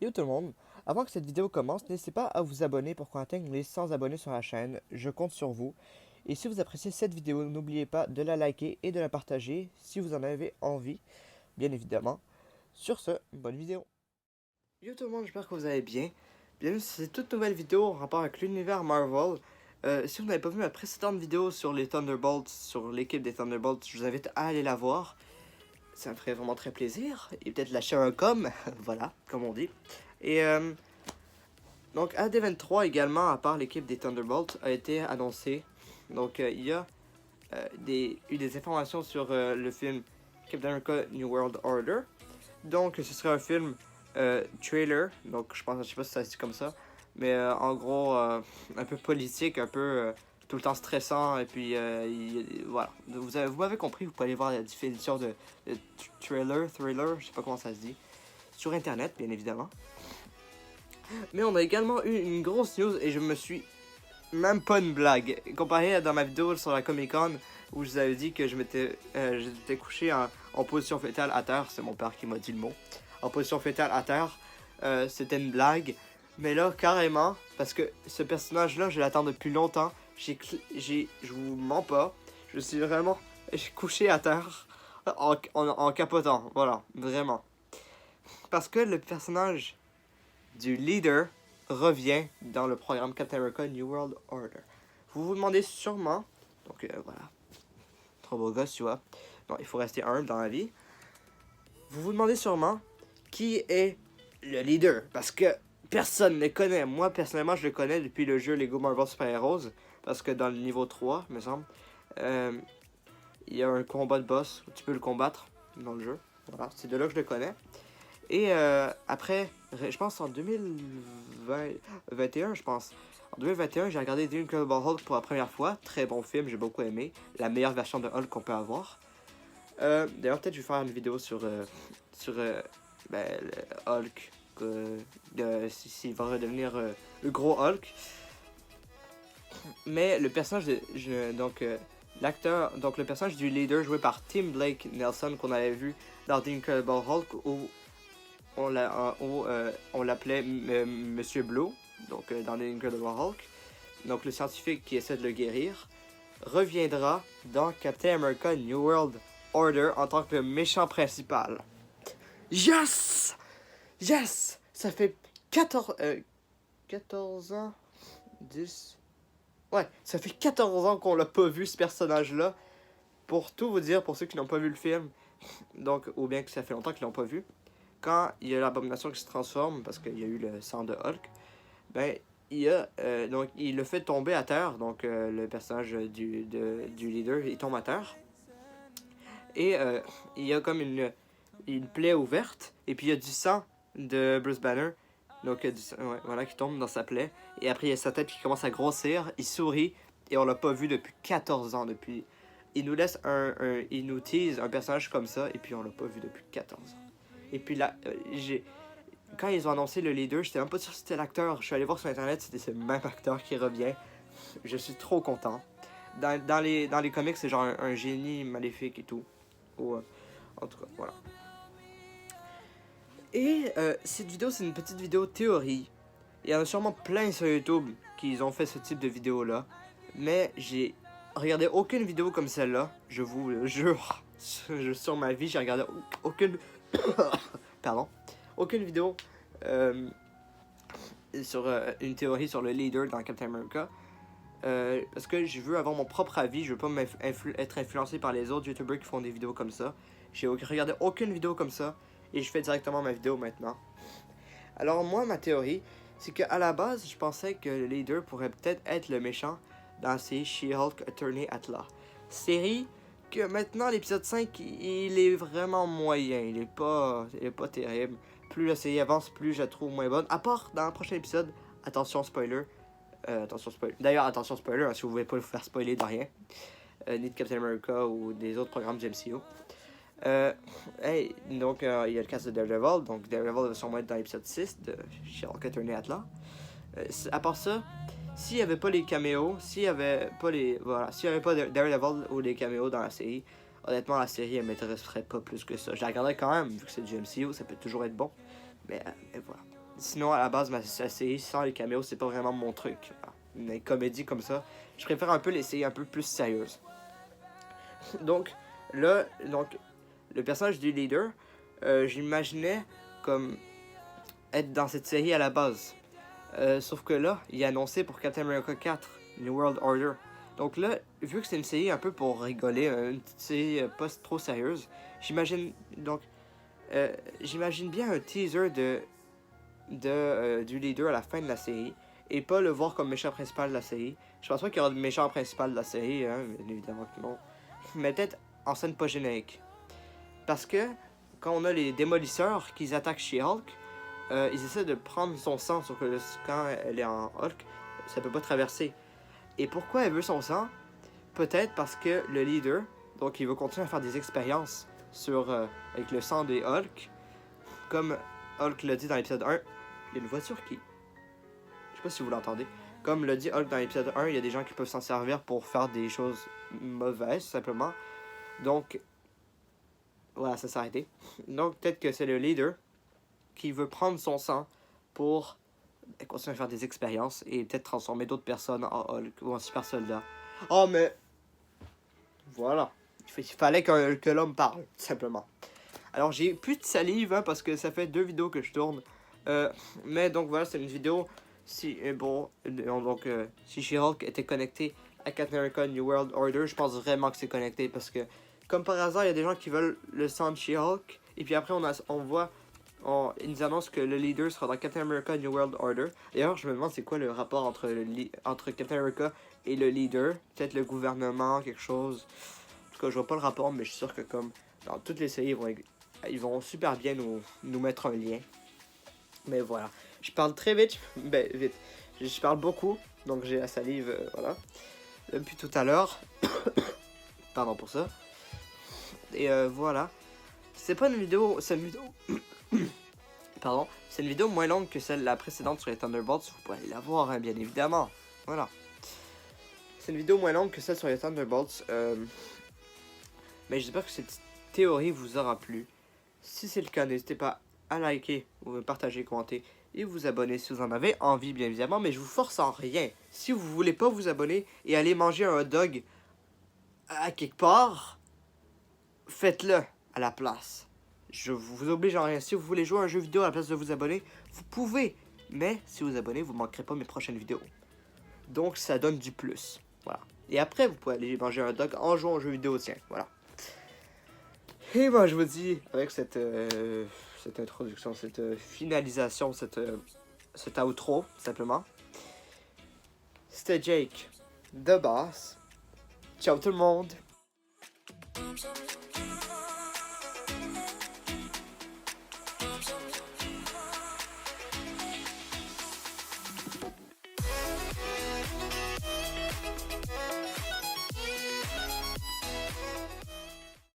Yo tout le monde, avant que cette vidéo commence, n'hésitez pas à vous abonner pour qu'on atteigne les 100 abonnés sur la chaîne, je compte sur vous. Et si vous appréciez cette vidéo, n'oubliez pas de la liker et de la partager si vous en avez envie, bien évidemment. Sur ce, bonne vidéo. Yo tout le monde, j'espère que vous allez bien. Bienvenue sur cette toute nouvelle vidéo en rapport avec l'univers Marvel. Si vous n'avez pas vu ma précédente vidéo sur les Thunderbolts, sur l'équipe des Thunderbolts, je vous invite à aller la voir. Ça me ferait vraiment très plaisir. Et peut-être lâcher un com, voilà, comme on dit. Et donc AD23 également, à part l'équipe des Thunderbolts, a été annoncé. Donc il y a eu des informations sur le film Captain America New World Order. Donc ce serait un film trailer, donc je sais pas si ça se dit comme ça, mais en gros un peu politique, un peu tout le temps stressant, et puis voilà. Vous m'avez compris, vous pouvez aller voir la définition de trailer, thriller, je sais pas comment ça se dit, sur internet bien évidemment. Mais on a également eu une grosse news et je me suis même pas une blague. Comparé à dans ma vidéo sur la Comic Con où je vous avais dit que j'étais couché en position fétale à terre, c'est mon père qui m'a dit le mot, en position fétale à terre, c'était une blague. Mais là, carrément, parce que ce personnage-là, je l'attends depuis longtemps, je vous mens pas, je suis vraiment couché à terre en capotant, voilà, vraiment. Parce que le personnage du leader revient dans le programme Captain America New World Order. Vous vous demandez sûrement, donc voilà, trop beau gosse, tu vois. Non, il faut rester humble dans la vie. Vous vous demandez sûrement qui est le leader, parce que personne ne le connaît. Moi, personnellement, je le connais depuis le jeu Lego Marvel Super Heroes, parce que dans le niveau 3, me semble, il y a un combat de boss où tu peux le combattre dans le jeu. Voilà, c'est de là que je le connais. Et après, je pense en 2021, je pense. En 2021, j'ai regardé The Incredible Hulk pour la première fois. Très bon film, j'ai beaucoup aimé. La meilleure version de Hulk qu'on peut avoir. D'ailleurs, peut-être je vais faire une vidéo sur le Hulk. S'il va redevenir le gros Hulk. Mais le personnage l'acteur, donc le personnage du leader joué par Tim Blake Nelson qu'on avait vu dans The Incredible Hulk où on l'appelait Monsieur Blue, donc dans The Incredible Hulk, donc le scientifique qui essaie de le guérir, reviendra dans Captain America New World Order en tant que méchant principal. Yes! Yes! Ça fait 14 ans, 10... Ouais, ça fait 14 ans qu'on l'a pas vu ce personnage-là. Pour tout vous dire, pour ceux qui n'ont pas vu le film, donc, ou bien que ça fait longtemps qu'ils l'ont pas vu, quand il y a l'abomination qui se transforme, parce qu'il y a eu le sang de Hulk, ben, donc, il le fait tomber à terre, donc le personnage du leader, il tombe à terre. Et il y a comme une plaie ouverte, et puis il y a du sang de Bruce Banner, donc voilà, qui tombe dans sa plaie. Et après, il y a sa tête qui commence à grossir, il sourit, et on l'a pas vu depuis 14 ans, depuis... Il nous laisse il nous tease un personnage comme ça, et puis on l'a pas vu depuis 14 ans. Et puis là, quand ils ont annoncé le leader, j'étais même pas sûr si c'était l'acteur. Je suis allé voir sur internet, c'était ce même acteur qui revient. Je suis trop content. Dans les comics, c'est genre un génie maléfique et tout. Ou, en tout cas, voilà. Et cette vidéo, c'est une petite vidéo théorie. Il y en a sûrement plein sur YouTube qui ont fait ce type de vidéo-là. Mais j'ai regardé aucune vidéo comme celle-là. Je vous le jure. Sur ma vie, j'ai regardé aucune... Pardon. Aucune vidéo sur une théorie sur le leader dans Captain America. Parce que je veux avoir mon propre avis. Je veux pas être influencé par les autres YouTubers qui font des vidéos comme ça. J'ai regardé aucune vidéo comme ça. Et je fais directement ma vidéo maintenant. Alors moi, ma théorie, c'est qu'à la base, je pensais que le leader pourrait peut-être être le méchant dans la série She-Hulk Attorney at Law. Série que maintenant, l'épisode 5, il est vraiment moyen. Il est pas terrible. Plus la série avance, plus je la trouve moins bonne. À part dans le prochain épisode, attention spoiler. Attention spoiler. D'ailleurs, attention spoiler, hein, si vous voulez pas vous faire spoiler de rien. Ni de Captain America ou des autres programmes du MCU. Donc, il y a le cas de Daredevil. Donc, Daredevil va sûrement être dans l'épisode 6 de She-Hulk Attorney at Law. À part ça, s'il n'y avait pas les caméos, s'il n'y avait pas Daredevil ou les caméos dans la série, honnêtement, la série, elle m'intéresserait pas plus que ça. Je la regarderais quand même, vu que c'est du MCU, ça peut toujours être bon. Mais voilà. Sinon, à la base, ma série sans les caméos, c'est pas vraiment mon truc. Une comédie comme ça, je préfère un peu les séries un peu plus sérieuses. Donc, là, le personnage du leader, j'imaginais comme être dans cette série à la base. Sauf que là, il est annoncé pour Captain America 4, New World Order. Donc là, vu que c'est une série un peu pour rigoler, une petite série pas trop sérieuse, j'imagine bien un teaser du leader à la fin de la série et pas le voir comme méchant principal de la série. Je pense pas qu'il y aura de méchant principal de la série, hein, bien évidemment que non. Mais peut-être en scène pas générique. Parce que quand on a les démolisseurs qui attaquent She-Hulk, ils essaient de prendre son sang, sauf que quand elle est en Hulk, ça peut pas traverser. Et pourquoi elle veut son sang? Peut-être parce que le leader, donc il veut continuer à faire des expériences avec le sang des Hulk. Comme Hulk l'a dit dans l'épisode 1, il y a une voiture qui... Je sais pas si vous l'entendez. Comme l'a dit Hulk dans l'épisode 1, il y a des gens qui peuvent s'en servir pour faire des choses mauvaises, simplement. Donc, voilà, ça s'est arrêté. Donc, peut-être que c'est le leader qui veut prendre son sang pour continuer à faire des expériences et peut-être transformer d'autres personnes en Hulk ou en super soldat. Oh, mais... Voilà. Il fallait que l'homme parle, simplement. Alors, j'ai plus de salive, hein, parce que ça fait 2 vidéos que je tourne. Mais donc, voilà, c'est une vidéo... Si She-Hulk était connecté à Captain America New World Order, je pense vraiment que c'est connecté parce que, comme par hasard, il y a des gens qui veulent le sang de She-Hulk. Et puis après, ils nous annoncent que le leader sera dans Captain America New World Order. D'ailleurs, je me demande c'est quoi le rapport entre Captain America et le leader. Peut-être le gouvernement, quelque chose. En tout cas, je vois pas le rapport, mais je suis sûr que comme dans toutes les séries, ils vont super bien nous mettre un lien. Mais voilà. Je parle très vite. Vite. Je parle beaucoup. Donc j'ai la salive, voilà. Depuis tout à l'heure. Pardon pour ça. Et voilà. C'est pas une vidéo... C'est une vidéo... Pardon. C'est une vidéo moins longue que la précédente sur les Thunderbolts. Vous pouvez aller la voir, hein, bien évidemment. Voilà. C'est une vidéo moins longue que celle sur les Thunderbolts. Mais j'espère que cette théorie vous aura plu. Si c'est le cas, n'hésitez pas à liker, ou partager, commenter et vous abonner si vous en avez envie, bien évidemment. Mais je vous force en rien. Si vous voulez pas vous abonner et aller manger un hot dog à quelque part, faites-le à la place. Je vous oblige en rien. Si vous voulez jouer à un jeu vidéo à la place de vous abonner, vous pouvez. Mais si vous abonnez, vous ne manquerez pas mes prochaines vidéos. Donc ça donne du plus. Voilà. Et après, vous pouvez aller manger un hot dog en jouant au jeu vidéo, tiens. Voilà. Et moi, je vous dis, avec cette introduction, cette finalisation, cet outro, simplement. C'était Jake, The Boss. Ciao tout le monde.